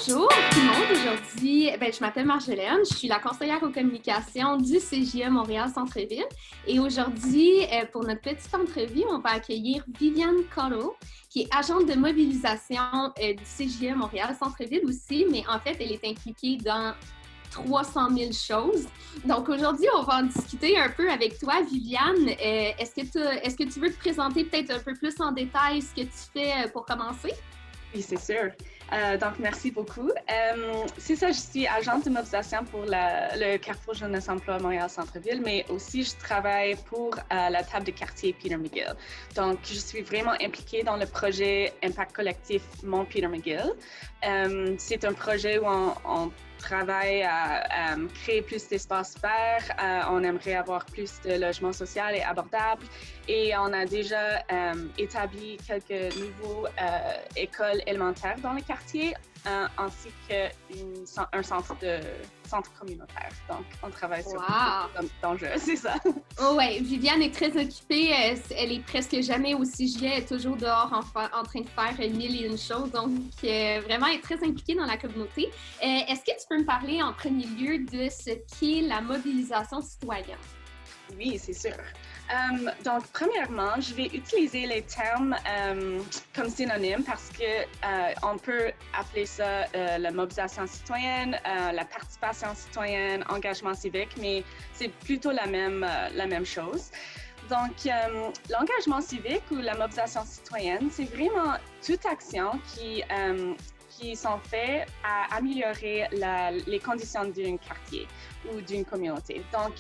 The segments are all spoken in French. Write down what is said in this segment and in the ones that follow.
Bonjour tout le monde, aujourd'hui, je m'appelle Marjolaine, je suis la conseillère aux communications du CJE Montréal Centre-Ville et aujourd'hui, pour notre petite entrevue, on va accueillir Viviane Cotto, qui est agente de mobilisation du CJE Montréal Centre-Ville aussi, mais en fait, elle est impliquée dans 300 000 choses. Donc aujourd'hui, on va en discuter un peu avec toi, Viviane. Est-ce que tu veux te présenter peut-être un peu plus en détail ce que tu fais pour commencer? Oui, c'est sûr. Donc, merci beaucoup. C'est ça, je suis agente de mobilisation pour le Carrefour Jeunesse Emploi Montréal Centre-Ville, mais aussi je travaille pour la table de quartier Peter McGill. Donc, je suis vraiment impliquée dans le projet Impact Collectif Mont Peter McGill. C'est un projet où on travaille à créer plus d'espaces verts. On aimerait avoir plus de logements sociaux et abordables. Et on a déjà établi quelques nouveaux écoles élémentaires dans le quartier, ainsi qu'un centre communautaire. Donc, on travaille sur d'enjeux, c'est ça. Oh ouais, Viviane est très occupée. Elle est presque jamais au CJE, elle est toujours dehors en train de faire mille et une choses. Donc, vraiment, elle est très impliquée dans la communauté. Est-ce que tu peux me parler en premier lieu de ce qu'est la mobilisation citoyenne? Oui, c'est sûr. Donc, premièrement, je vais utiliser les termes comme synonymes parce que on peut appeler ça la mobilisation citoyenne, la participation citoyenne, engagement civique, mais c'est plutôt la même chose. Donc, l'engagement civique ou la mobilisation citoyenne, c'est vraiment toute action qui sont faites à améliorer les conditions d'un quartier ou d'une communauté. Donc,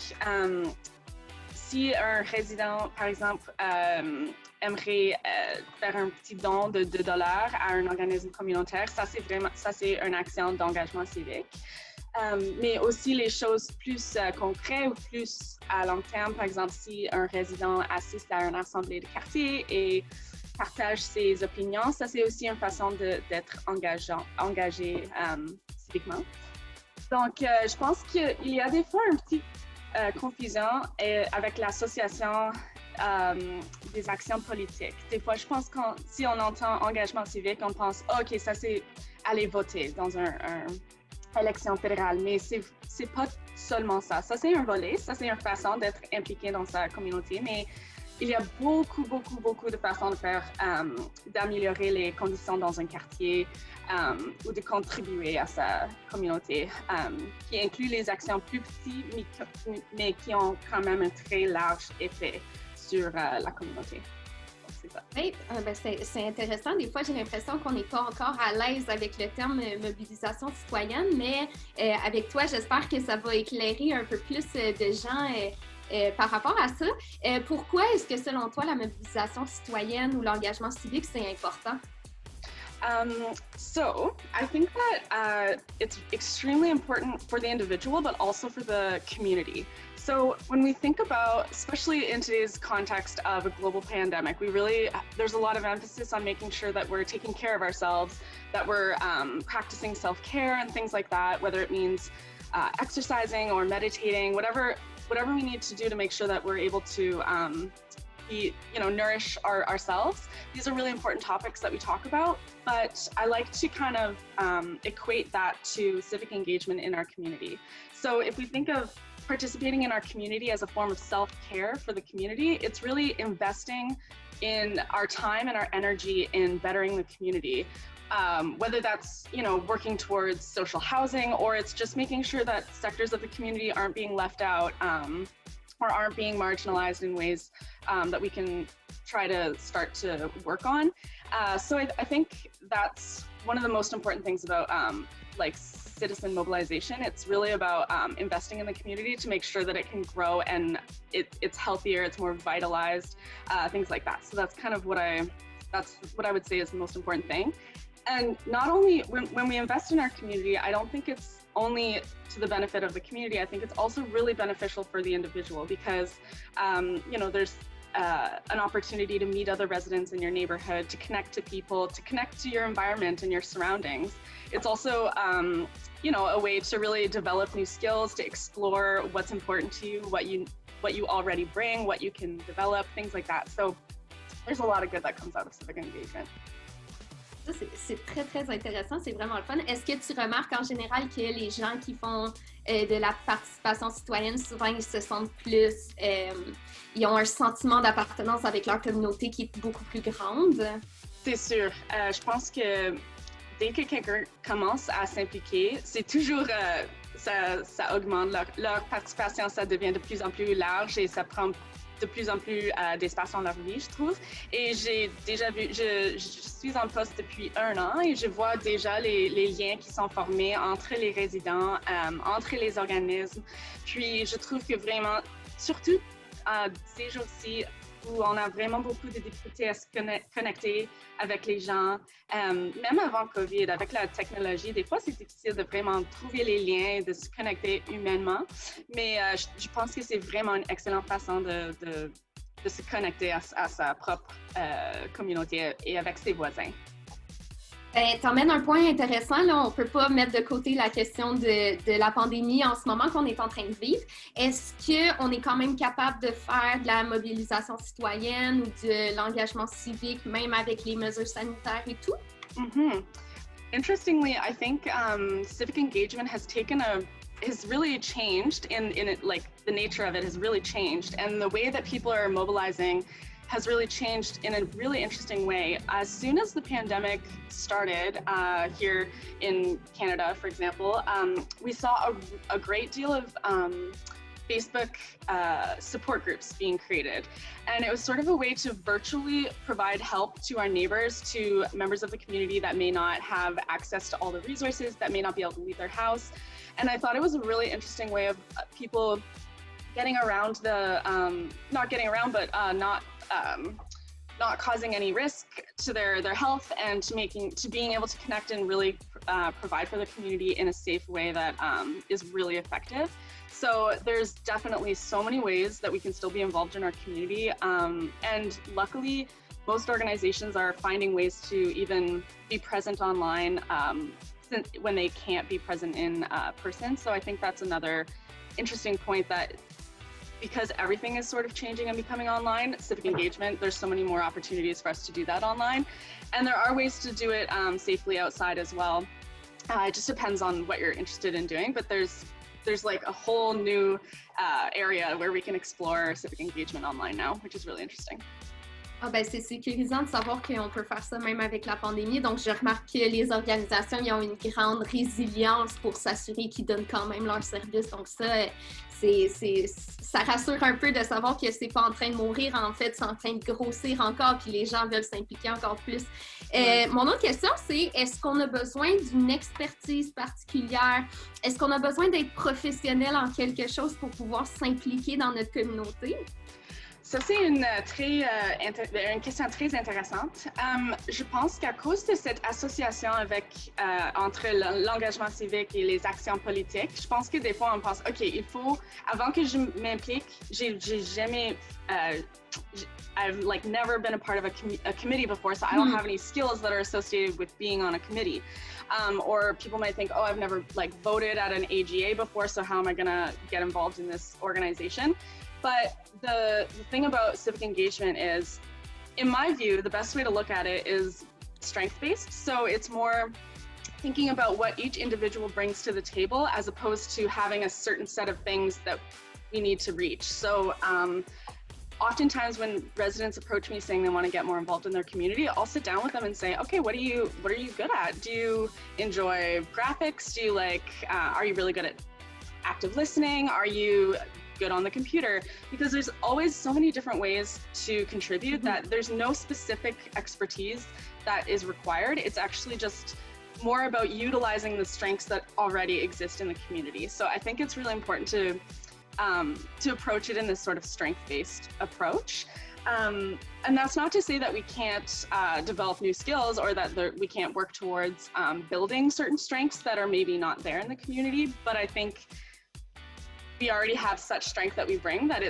si un résident, par exemple, aimerait faire un petit don de $2 à un organisme communautaire, ça c'est une action d'engagement civique. Mais aussi les choses plus concrètes ou plus à long terme, par exemple, si un résident assiste à une assemblée de quartier et partage ses opinions, ça c'est aussi une façon d'être engagé civiquement. Donc, je pense qu'il y a des fois un petit confusion avec l'association des actions politiques. Des fois, je pense que si on entend engagement civique, on pense OK, ça c'est aller voter dans une élection fédérale, mais c'est pas seulement ça. Ça c'est un volet, ça c'est une façon d'être impliqué dans sa communauté, mais il y a beaucoup de façons de faire, d'améliorer les conditions dans un quartier ou de contribuer à sa communauté, qui inclut les actions plus petites, mais qui ont quand même un très large effet sur la communauté. C'est ça. Oui, c'est intéressant. Des fois, j'ai l'impression qu'on n'est pas encore à l'aise avec le terme mobilisation citoyenne, mais avec toi, j'espère que ça va éclairer un peu plus de gens par rapport à ça. Pourquoi est-ce que, selon toi, la mobilisation citoyenne ou l'engagement civique, c'est important? So I think that it's extremely important for the individual, but also for the community. So when we think about, especially in today's context of a global pandemic, there's a lot of emphasis on making sure that we're taking care of ourselves, that we're practicing self-care and things like that, whether it means exercising or meditating, whatever we need to do to make sure that we're able to nourish ourselves. These are really important topics that we talk about, but I like to kind of equate that to civic engagement in our community. So if we think of participating in our community as a form of self-care for the community, it's really investing in our time and our energy in bettering the community. Whether that's, working towards social housing, or it's just making sure that sectors of the community aren't being left out or aren't being marginalized in ways that we can try to start to work on. So I think that's one of the most important things about citizen mobilization. It's really about investing in the community to make sure that it can grow and it's healthier, it's more vitalized, things like that. So that's kind of what I would say is the most important thing. And not only when we invest in our community, I don't think it's only to the benefit of the community. I think it's also really beneficial for the individual because, there's an opportunity to meet other residents in your neighborhood, to connect to people, to connect to your environment and your surroundings. It's also, a way to really develop new skills, to explore what's important to you, what you already bring, what you can develop, things like that. So there's a lot of good that comes out of civic engagement. Ça, c'est très, très intéressant. C'est vraiment le fun. Est-ce que tu remarques en général que les gens qui font de la participation citoyenne, souvent, ils se sentent plus... ils ont un sentiment d'appartenance avec leur communauté qui est beaucoup plus grande? C'est sûr. Je pense que dès que quelqu'un commence à s'impliquer, c'est toujours... ça augmente leur participation, ça devient de plus en plus large et ça prend de plus en plus d'espace dans leur vie, je trouve. Et j'ai déjà vu, je suis en poste depuis 1 an et je vois déjà les liens qui sont formés entre les résidents, entre les organismes. Puis je trouve que vraiment, surtout ces jours-ci, où on a vraiment beaucoup de difficultés à se connecter avec les gens. Même avant COVID, avec la technologie, des fois, c'est difficile de vraiment trouver les liens, de se connecter humainement. Mais je pense que c'est vraiment une excellente façon de se connecter à sa propre communauté et avec ses voisins. Tu emmènes un point intéressant. Là, on ne peut pas mettre de côté la question de la pandémie en ce moment qu'on est en train de vivre. Est-ce qu'on est quand même capable de faire de la mobilisation citoyenne ou de l'engagement civique, même avec les mesures sanitaires et tout? Mm-hmm. Interestingly, I think civic engagement has really changed in it, like the nature of it has really changed, and the way that people are mobilizing has really changed in a really interesting way. As soon as the pandemic started here in Canada, for example, we saw a great deal of Facebook support groups being created. And it was sort of a way to virtually provide help to our neighbors, to members of the community that may not have access to all the resources, that may not be able to leave their house. And I thought it was a really interesting way of people getting around the, not getting around, but not causing any risk to their health, and to being able to connect and really provide for the community in a safe way that is really effective. So there's definitely so many ways that we can still be involved in our community. And luckily, most organizations are finding ways to even be present online when they can't be present in person. So I think that's another interesting point, that because everything is sort of changing and becoming online, civic engagement, there's so many more opportunities for us to do that online. And there are ways to do it safely outside as well. It just depends on what you're interested in doing, but there's like a whole new area where we can explore civic engagement online now, which is really interesting. Ah ben c'est sécurisant de savoir qu'on peut faire ça même avec la pandémie. Donc, je remarque que les organisations ils ont une grande résilience pour s'assurer qu'ils donnent quand même leurs services. Donc, ça rassure un peu de savoir que c'est pas en train de mourir, en fait, c'est en train de grossir encore, puis les gens veulent s'impliquer encore plus. Mon autre question, c'est est-ce qu'on a besoin d'une expertise particulière? Est-ce qu'on a besoin d'être professionnel en quelque chose pour pouvoir s'impliquer dans notre communauté? Ça, c'est une question très intéressante. Je pense qu'à cause de cette association entre l'engagement civique et les actions politiques, je pense que des fois, on pense, OK, avant que je m'implique, j'ai jamais, I've like never been a part of a committee before, so I don't have any skills that are associated with being on a committee. Or people might think, oh, I've never like voted at an AGA before, so how am I gonna get involved in this organization? But the thing about civic engagement is, in my view, the best way to look at it is strength-based. So it's more thinking about what each individual brings to the table, as opposed to having a certain set of things that we need to reach. So oftentimes when residents approach me saying they want to get more involved in their community, I'll sit down with them and say, okay, what are you good at? Do you enjoy graphics? Do you are you really good at active listening? Are you good on the computer? Because there's always so many different ways to contribute that there's no specific expertise that is required. It's actually just more about utilizing the strengths that already exist in the community. So I think it's really important to approach it in this sort of strength-based approach. And that's not to say that we can't develop new skills, or that we can't work towards building certain strengths that are maybe not there in the community. But I think we already have such strength that we bring that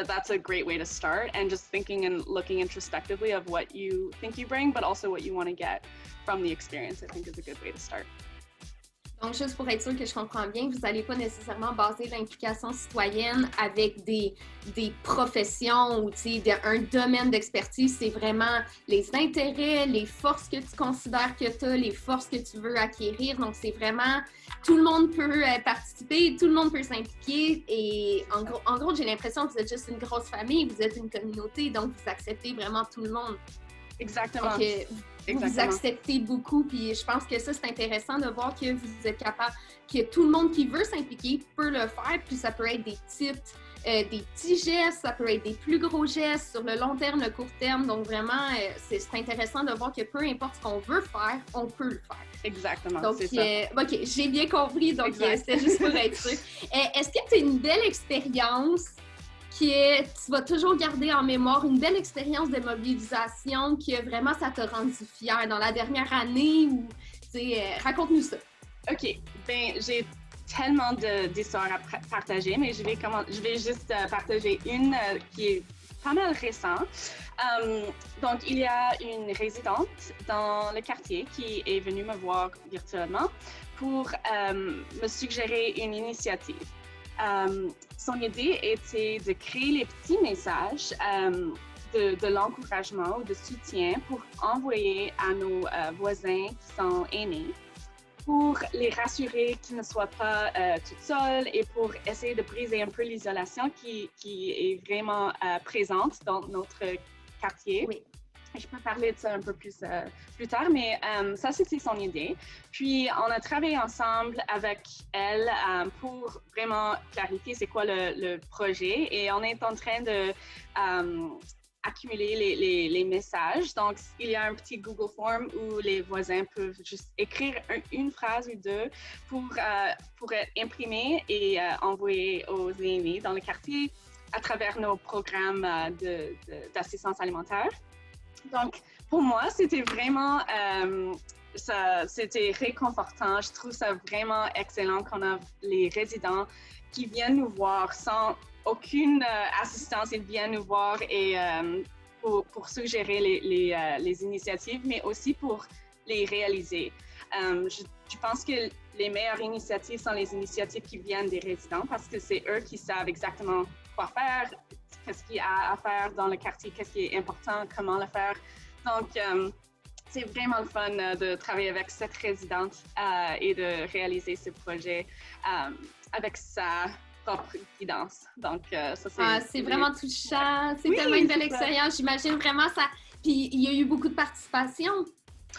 that's a great way to start, and just thinking and looking introspectively of what you think you bring, but also what you want to get from the experience, I think is a good way to start. Donc, juste pour être sûr que je comprends bien, vous n'allez pas nécessairement baser l'implication citoyenne avec des professions ou un domaine d'expertise. C'est vraiment les intérêts, les forces que tu considères que tu as, les forces que tu veux acquérir. Donc, c'est vraiment tout le monde peut participer, tout le monde peut s'impliquer. Et en gros, j'ai l'impression que vous êtes juste une grosse famille, vous êtes une communauté, donc vous acceptez vraiment tout le monde. Exactement. Donc, vous acceptez beaucoup, puis je pense que ça, c'est intéressant de voir que vous êtes capable, que tout le monde qui veut s'impliquer peut le faire, puis ça peut être des petits gestes, ça peut être des plus gros gestes sur le long terme, le court terme. Donc, vraiment, c'est intéressant de voir que peu importe ce qu'on veut faire, on peut le faire. Exactement, donc, c'est ça. OK, j'ai bien compris, donc c'était juste pour être sûr. Est-ce que tu as une belle expérience tu vas toujours garder en mémoire, une belle expérience de mobilisation que vraiment ça t'a rendu fière dans la dernière année ou, raconte-nous ça. OK, ben j'ai tellement d'histoires à partager, mais je vais juste partager une qui est pas mal récente. Donc, il y a une résidente dans le quartier qui est venue me voir virtuellement pour me suggérer une initiative. Son idée était de créer les petits messages de l'encouragement ou de soutien pour envoyer à nos voisins qui sont aînés, pour les rassurer qu'ils ne soient pas tout seuls et pour essayer de briser un peu l'isolation qui est vraiment présente dans notre quartier. Oui. Je peux parler de ça un peu plus tard, mais ça, c'était son idée. Puis, on a travaillé ensemble avec elle pour vraiment clarifier c'est quoi le projet. Et on est en train de accumuler les messages. Donc, il y a un petit Google Form où les voisins peuvent juste écrire une phrase ou deux pour être imprimé et envoyer aux aînés dans le quartier à travers nos programmes d'assistance alimentaire. Donc, pour moi, c'était vraiment, c'était réconfortant. Je trouve ça vraiment excellent qu'on a les résidents qui viennent nous voir sans aucune assistance. Ils viennent nous voir et pour suggérer les initiatives, mais aussi pour les réaliser. Je pense que les meilleures initiatives sont les initiatives qui viennent des résidents parce que c'est eux qui savent exactement quoi faire, qu'est-ce qu'il y a à faire dans le quartier, qu'est-ce qui est important, comment le faire. Donc, c'est vraiment le fun de travailler avec cette résidente et de réaliser ce projet avec sa propre guidance. Donc, ça, c'est vraiment touchant. C'est tellement une belle expérience. J'imagine vraiment ça. Puis, il y a eu beaucoup de participation.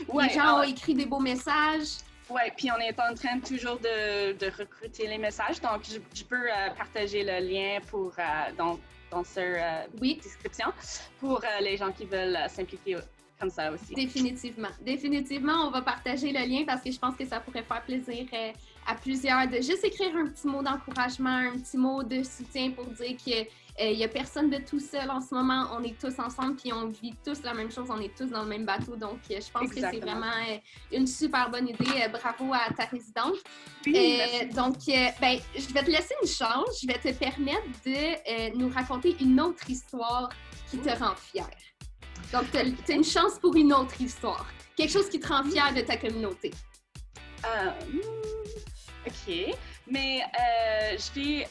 Ouais, les gens ont écrit des beaux messages. Oui, puis on est en train toujours de recruter les messages. Donc, je peux partager le lien pour dans cette description pour les gens qui veulent s'impliquer comme ça aussi. Définitivement, on va partager le lien parce que je pense que ça pourrait faire plaisir à plusieurs de juste écrire un petit mot d'encouragement, un petit mot de soutien pour dire qu'il n'y a personne de tout seul en ce moment. On est tous ensemble puis on vit tous la même chose. On est tous dans le même bateau. Donc, je pense que c'est vraiment une super bonne idée. Bravo à ta résidente. Oui, donc, je vais te laisser une chance. Je vais te permettre de nous raconter une autre histoire qui te rend fière. Donc, tu as une chance pour une autre histoire. Quelque chose qui te rend fière de ta communauté. OK. Mais je vais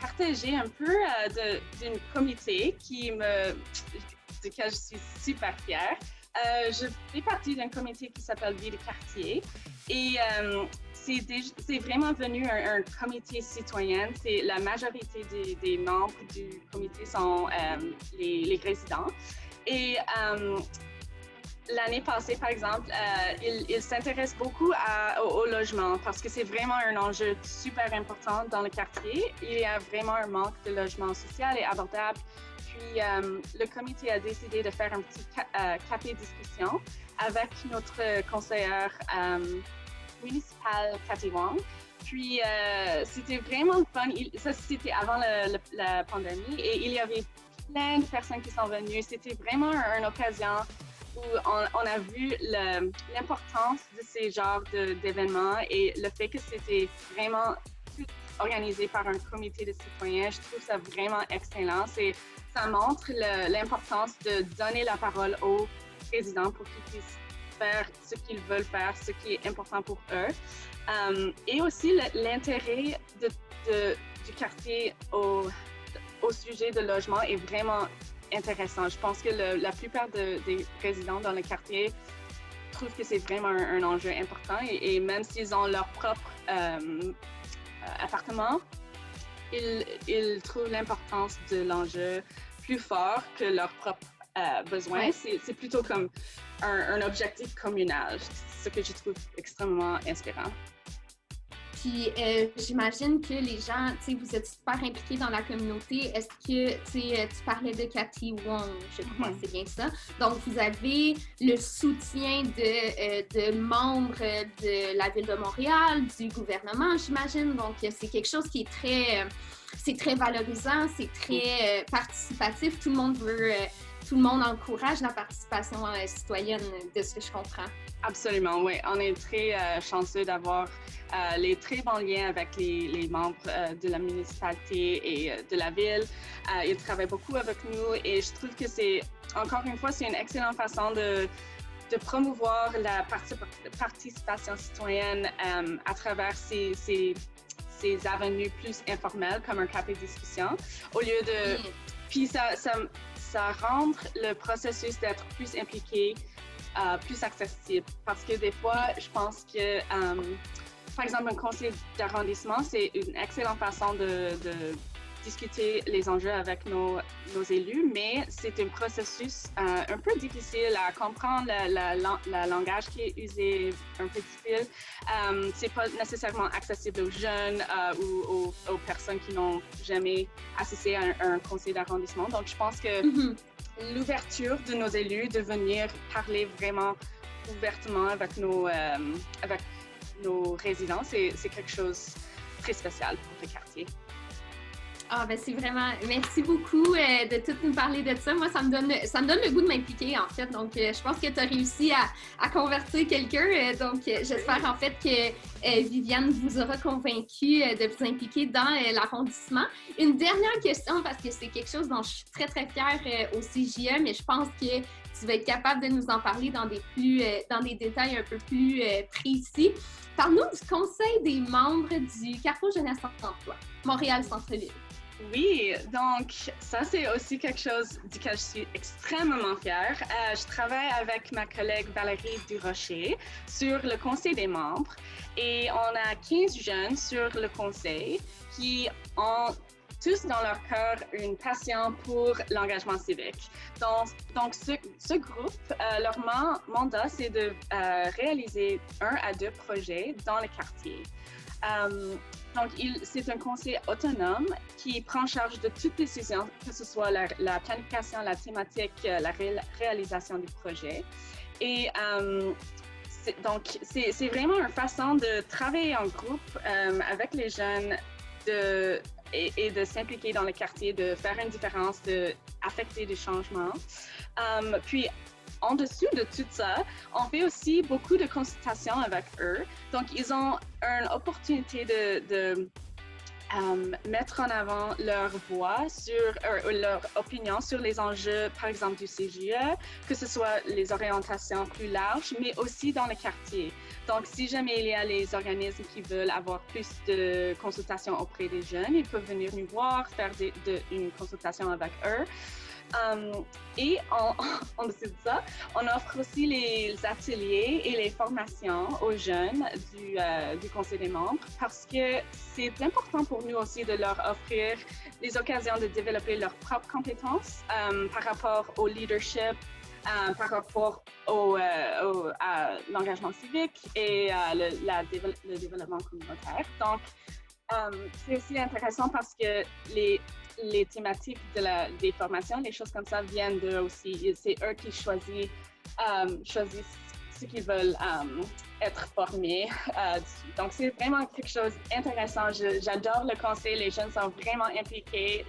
partager un peu d'une comité duquel je suis super fière. Je fais partie d'un comité qui s'appelle Vie de quartier et c'est vraiment devenu un comité citoyen. La majorité des membres du comité sont les résidents. Et l'année passée, par exemple, ils s'intéressent beaucoup au logement parce que c'est vraiment un enjeu super important dans le quartier. Il y a vraiment un manque de logement social et abordable. Puis, le comité a décidé de faire un petit café discussion avec notre conseillère municipale, Cathy Wong. Puis, c'était vraiment le fun. Ça, c'était avant la pandémie et il y avait plein de personnes qui sont venues. C'était vraiment une occasion où on a vu l'importance de ces genres d'événements et le fait que c'était vraiment tout organisé par un comité de citoyens. Je trouve ça vraiment excellent. Ça montre l'importance de donner la parole aux résidents pour qu'ils puissent faire ce qu'ils veulent faire, ce qui est important pour eux. Et aussi l'intérêt du quartier au sujet de logement est vraiment intéressant. Je pense que la plupart des résidents dans le quartier trouvent que c'est vraiment un enjeu important et même s'ils ont leur propre appartement, ils trouvent l'importance de l'enjeu plus fort que leurs propres besoins. Ouais. C'est plutôt comme un objectif communal, ce que je trouve extrêmement inspirant. Puis j'imagine que les gens, tu sais, vous êtes super impliqués dans la communauté. Est-ce que, tu parlais de Cathy Wong, je crois que c'est bien ça. Donc, vous avez le soutien de membres de la Ville de Montréal, du gouvernement, j'imagine. Donc, c'est quelque chose qui est c'est très valorisant, c'est très participatif. Tout le monde encourage la participation citoyenne, de ce que je comprends. Absolument, oui. On est très chanceux d'avoir les très bons liens avec les membres de la municipalité et de la ville. Ils travaillent beaucoup avec nous et je trouve que encore une fois, c'est une excellente façon de promouvoir la participation citoyenne à travers ces avenues plus informelles comme un café de discussion. Au lieu de... Puis ça rend le processus d'être plus impliqué plus accessible. Parce que des fois, je pense que, par exemple, un conseil d'arrondissement, c'est une excellente façon de discuter les enjeux avec nos élus, mais c'est un processus un peu difficile à comprendre, le langage qui est usé, un peu difficile. C'est pas nécessairement accessible aux jeunes ou aux personnes qui n'ont jamais assisté à un conseil d'arrondissement. Donc, je pense que l'ouverture de nos élus de venir parler vraiment ouvertement avec nos résidents, c'est quelque chose de très spécial pour le quartier. Ah, ben c'est vraiment... Merci beaucoup de tout nous parler de ça. Moi, ça me donne le goût de m'impliquer, en fait. Donc, je pense que tu as réussi à convertir quelqu'un. Donc, j'espère, en fait, que Viviane vous aura convaincu de vous impliquer dans l'arrondissement. Une dernière question, parce que c'est quelque chose dont je suis très, très fière au CJE, mais je pense que tu vas être capable de nous en parler dans des détails un peu plus précis. Parle-nous du conseil des membres du Carrefour Jeunesse Emploi, Montréal Centre-Ville. Oui, donc ça, c'est aussi quelque chose duquel je suis extrêmement fière. Je travaille avec ma collègue Valérie Durocher sur le conseil des membres et on a 15 jeunes sur le conseil qui ont tous dans leur cœur une passion pour l'engagement civique. Donc ce groupe, leur mandat, c'est de réaliser 1 à 2 projets dans le quartier. Donc, c'est un conseil autonome qui prend charge de toute décision, que ce soit la planification, la thématique, la réalisation du projet. Et donc, c'est vraiment une façon de travailler en groupe avec les jeunes et de s'impliquer dans le quartier, de faire une différence, d'affecter des changements. Puis, en dessous de tout ça, on fait aussi beaucoup de consultations avec eux. Donc, ils ont une opportunité de mettre en avant leur voix leur opinion sur les enjeux, par exemple, du CJE, que ce soit les orientations plus larges, mais aussi dans le quartier. Donc, si jamais il y a les organismes qui veulent avoir plus de consultations auprès des jeunes, ils peuvent venir nous voir, faire une consultation avec eux. Et en dessous de ça, on offre aussi les ateliers et les formations aux jeunes du Conseil des membres parce que c'est important pour nous aussi de leur offrir les occasions de développer leurs propres compétences par rapport au leadership, par rapport à l'engagement civique et le développement communautaire. Donc, c'est aussi intéressant parce que les thématiques des formations, les choses comme ça viennent d'eux aussi. C'est eux qui choisissent ce qu'ils veulent être formés dessus. Donc, c'est vraiment quelque chose d'intéressant. J'adore le conseil. Les jeunes sont vraiment impliqués.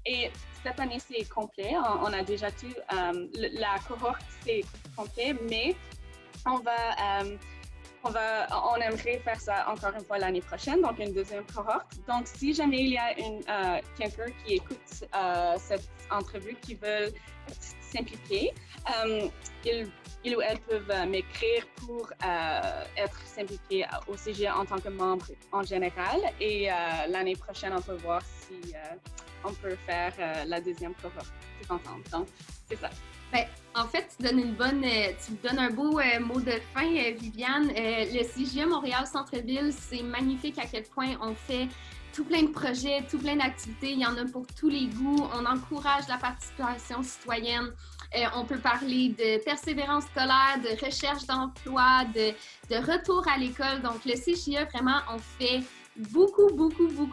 Et cette année, c'est complet. On a déjà tout. La cohorte, c'est complet, mais on va on aimerait faire ça encore une fois l'année prochaine, donc une deuxième cohorte. Donc, si jamais il y a quelqu'un qui écoute cette entrevue qui veut s'impliquer, ils ou elles peuvent m'écrire pour être impliqués au CGE en tant que membre en général. Et l'année prochaine, on peut voir si on peut faire la deuxième cohorte tout ensemble. Donc, c'est ça. Ben, en fait, tu donnes un beau mot de fin, Viviane. Le CGE Montréal Centre-Ville, c'est magnifique à quel point on fait tout plein de projets, tout plein d'activités. Il y en a pour tous les goûts. On encourage la participation citoyenne. On peut parler de persévérance scolaire, de recherche d'emploi, de retour à l'école. Donc, le CGE, vraiment, on fait beaucoup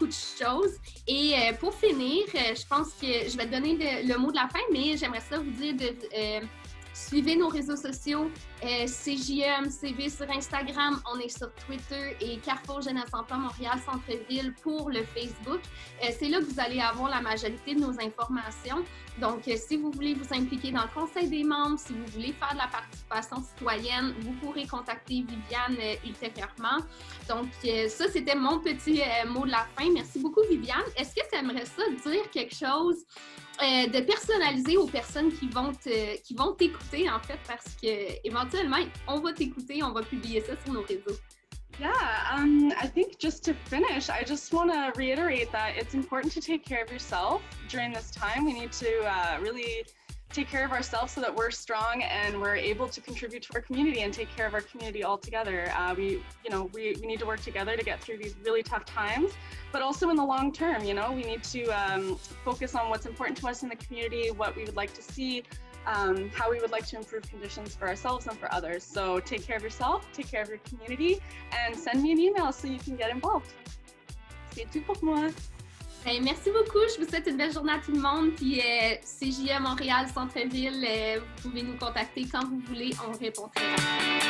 de choses. Et pour finir, je pense que je vais te donner le mot de la fin, mais j'aimerais ça vous dire de suivez nos réseaux sociaux, CJMCV sur Instagram, on est sur Twitter et Carrefour Jeunesse Emploi Montréal Centre-Ville pour le Facebook. C'est là que vous allez avoir la majorité de nos informations. Donc, si vous voulez vous impliquer dans le conseil des membres, si vous voulez faire de la participation citoyenne, vous pourrez contacter Viviane ultérieurement. Donc, ça, c'était mon petit mot de la fin. Merci beaucoup, Viviane. Est-ce que tu aimerais ça dire quelque chose de personnalisé aux personnes qui vont t'écouter, en fait, parce qu'éventuellement, on va t'écouter, on va publier ça sur nos réseaux. Yeah, I think just to finish, I just want to reiterate that it's important to take care of yourself during this time. We need to really take care of ourselves so that we're strong and we're able to contribute to our community and take care of our community all together. We need to work together to get through these really tough times, but also in the long term, we need to focus on what's important to us in the community, what we would like to see, how we would like to improve conditions for ourselves and for others. So take care of yourself, take care of your community, and send me an email so you can get involved. C'est tout pour moi. Merci beaucoup. Je vous souhaite une belle journée à tout le monde. Puis CJE Montréal Centre-Ville, vous pouvez nous contacter quand vous voulez. On répond très rapidement.